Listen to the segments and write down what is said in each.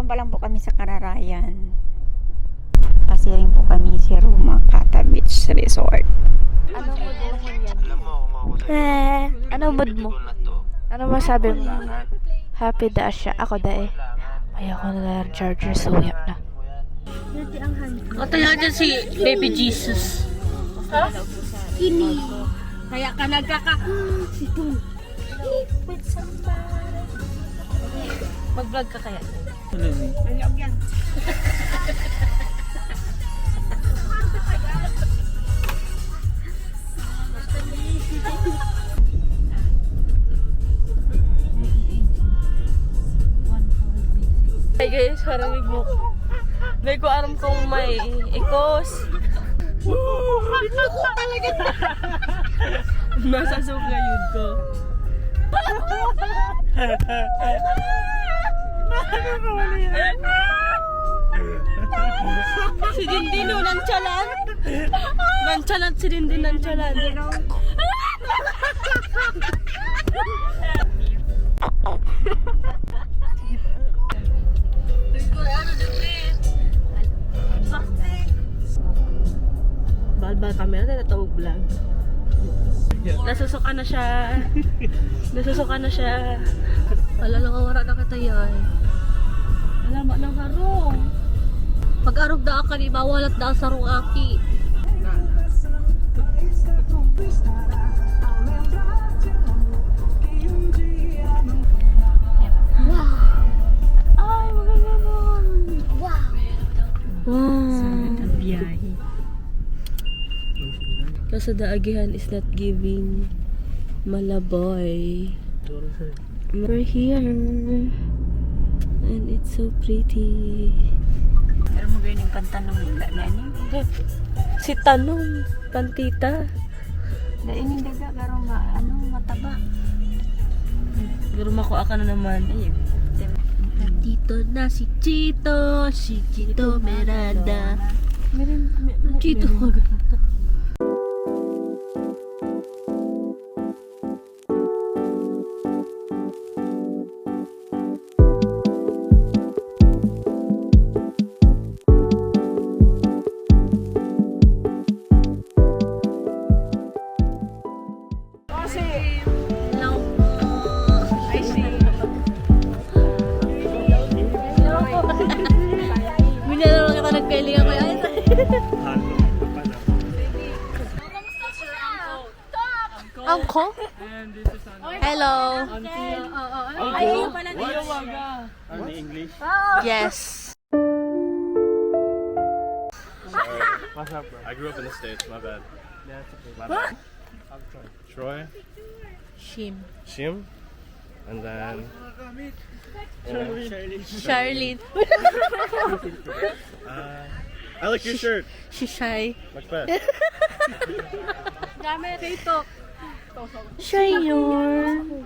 taon pa lang po kami sa Kararayan. Kasi rin po kami si Roma Kata Beach Resort. Ano mood mo yan? Alam mo, kung ako sa'yo, Ano mood mo? ko na to. Ano masabi mo? Happy da siya. Ako da eh. Ayoko na ng charger, so uyak na. O tayo dyan si Baby Jesus. Ini. Kaya ka nagkaka... Sito. Mag-vlog ka kaya? Ayog yan. Hey guys, parang igmok. May ko aram kong may ikos. Talaga. Masasok na yun ko. Si Dindino nantsalan. Nantsalan si Dindin nantsalan. Bal kami na natawag vlog. Nasusuka na siya. Nasusuka na siya. Wala lang wala na katayay. Wala ma nang harong. Pag arog da ka ni bawalat da sa rong aki. Ay, maganda nun. Wow. Biyahe. Kasi the agihan is not giving malaboy. We're here. And it's so pretty. Pero mo ganyan yung pantanong nila na ini. Si Tanong, Pantita. Na ini daga pero mataba. Pero makuha ka na naman. Ayun. Nandito na si Chito Miranda. Chito. Minalaman kita nagkailingan ko yan. Uncle? Hello. English? Yes. What's up, bro? I grew up in the States, my bad. Yeah, it's okay. My bad. Troy, Shim, and then Charlene. I like your shirt. She's shy. Macbeth. Shayon.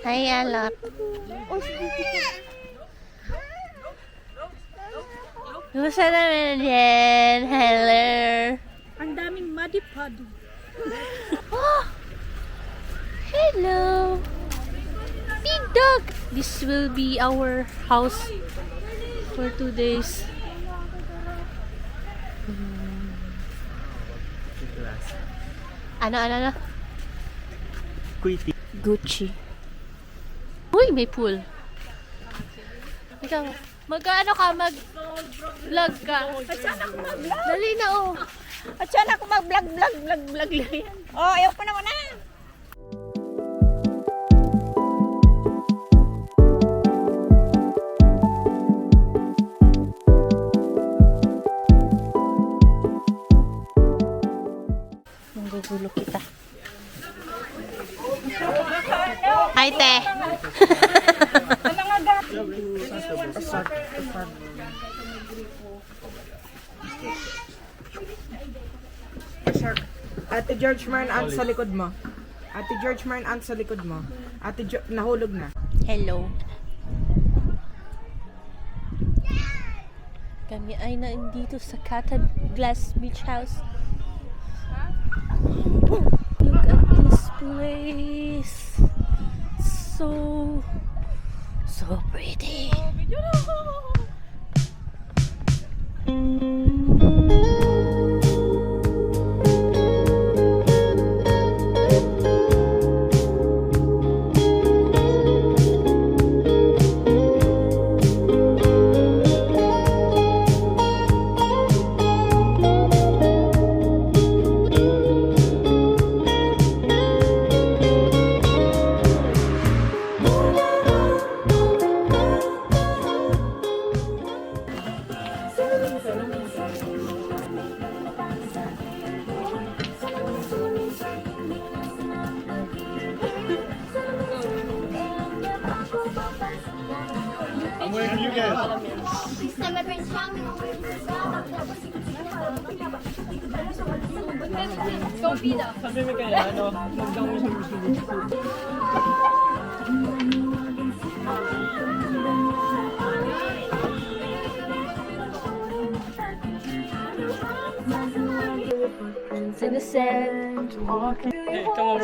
Hi, Alot. Gusto namin yan. Hello. Ang daming muddy pad. Oh, hello. Big dog. This will be our house for 2 days. Ano? Gucci. Uy, may pool. Ikaw, mag-ano ka, mag-vlog ka. At saan ako mag-vlog? Dali na, oh. At saan ako mag-vlog lang yan? Oh, ayaw ko naman na. Manggugulo kita. Hi, te. Ate George Marn Ant sa likod mo. Ate George Marn Ant sa likod mo. Nahulog na. Hello. Kami ay nandito sa Cata Glass Beach House. Look at this place. so pretty. I'm waiting for you guys.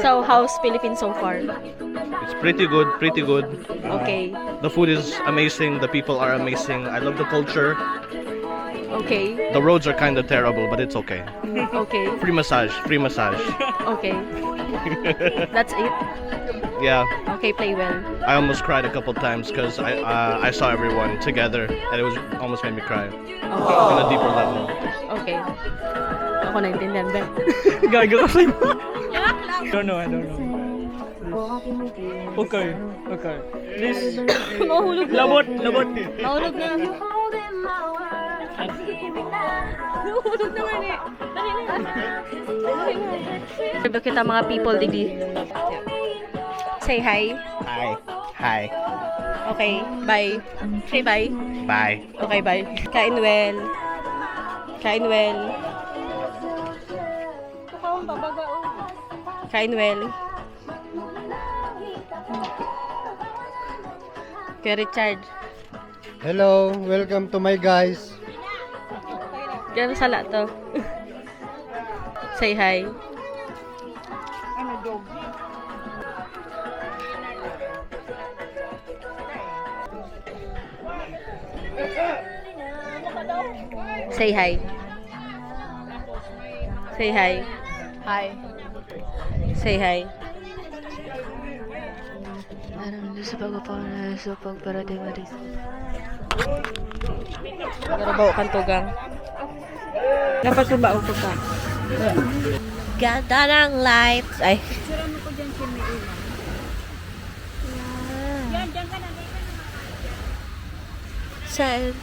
So, how's Philippines so far? It's pretty good, pretty good. Okay. The food is amazing, the people are amazing. I love the culture. Okay. The roads are kind of terrible, but it's okay. Okay. Free massage, free massage. Okay. That's it. Yeah, Okay, play well. I almost cried a couple times because I saw everyone together and it was almost made me cry on a deeper level. Okay. Ako naintindihan ba? Gago kasi. I don't know. Okay. Please. Mahulog na. Labot. Mahulog na. Mahulog naman eh. Sabi kita mga people, Didi. Say hi. Hi. Okay, bye. Say bye. Bye. Okay, bye. Kain well. Kain well. Kain well. Kay Richard. Hello, welcome to my guys. Gano'n sala to? Say hi. Say hi. Say hi. Hi. Say hi. sa pagparating mo dito. Garabaw kantugang. Dapat sa baong ka. Ganda ng lights. Ay. Saan?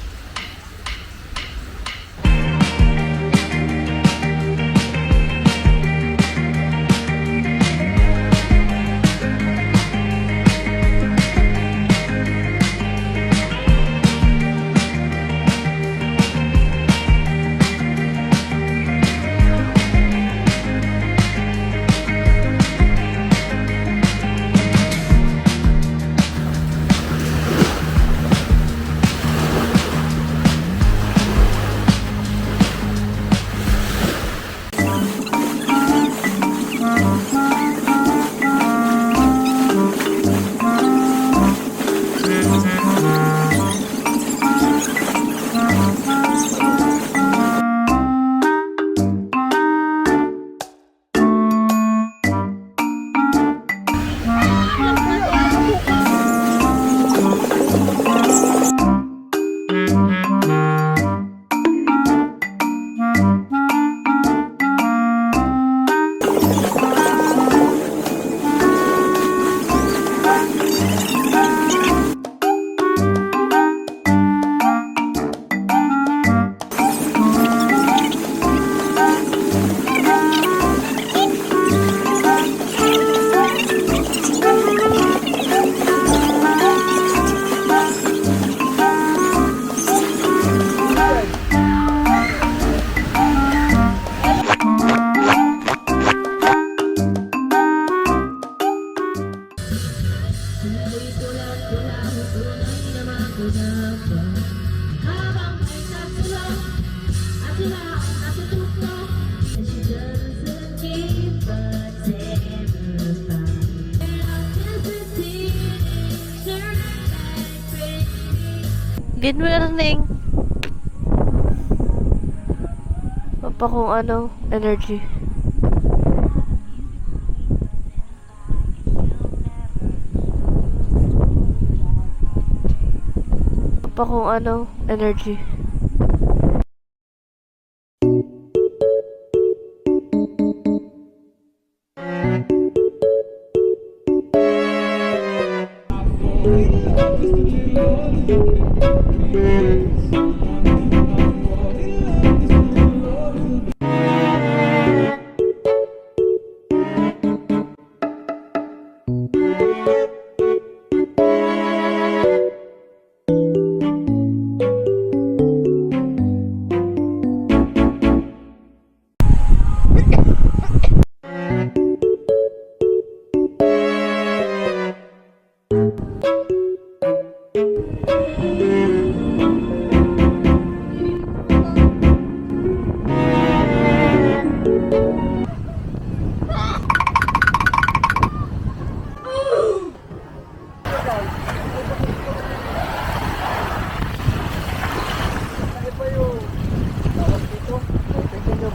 Good morning. Papa kung ano, energy. Papa kung ano, energy.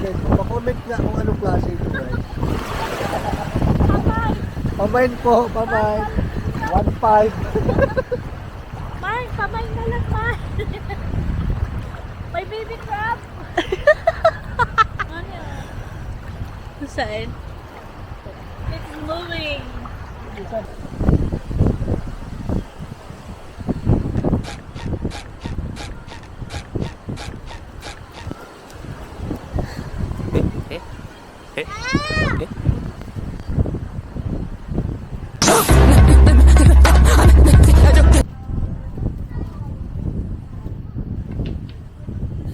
Pa-comment nga kung anong klase ito, guys. Pamain po, pamain. 1.5. Mark, pamay na lang, Mark. May baby crab. Ano yan? Saan? It's moving.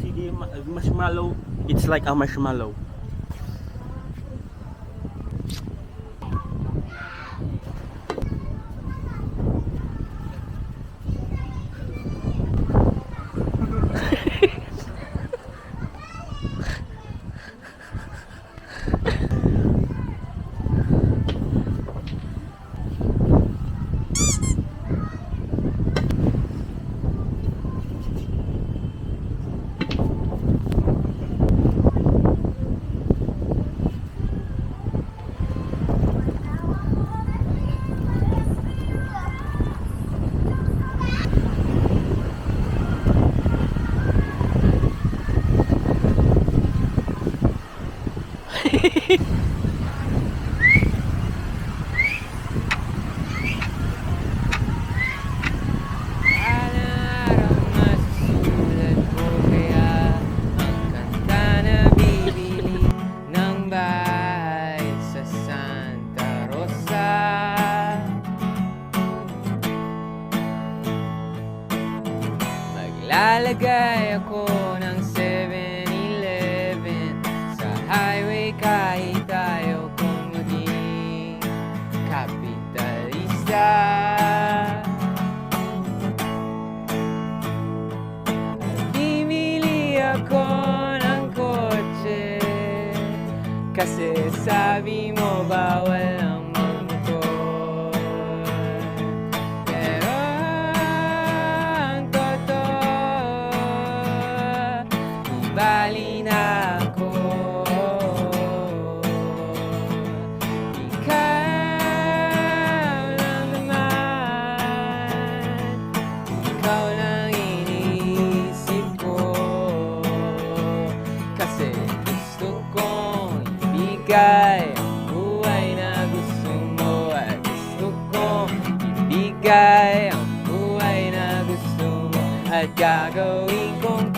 See the marshmallow? It's like a marshmallow. Lalagay ako ng 7-Eleven sa highway kahit tayo kung maging kapitalista. Bibili ako ng kotse kasi sabi mo bawal ang magmotor. Pero ang bali na ako. Ikaw lang naman, ikaw lang iniisip ko. Kasi gusto kong ibigay ang buhay na gusto mo. At gusto kong ibigay ang buhay na gusto mo. At gagawin kong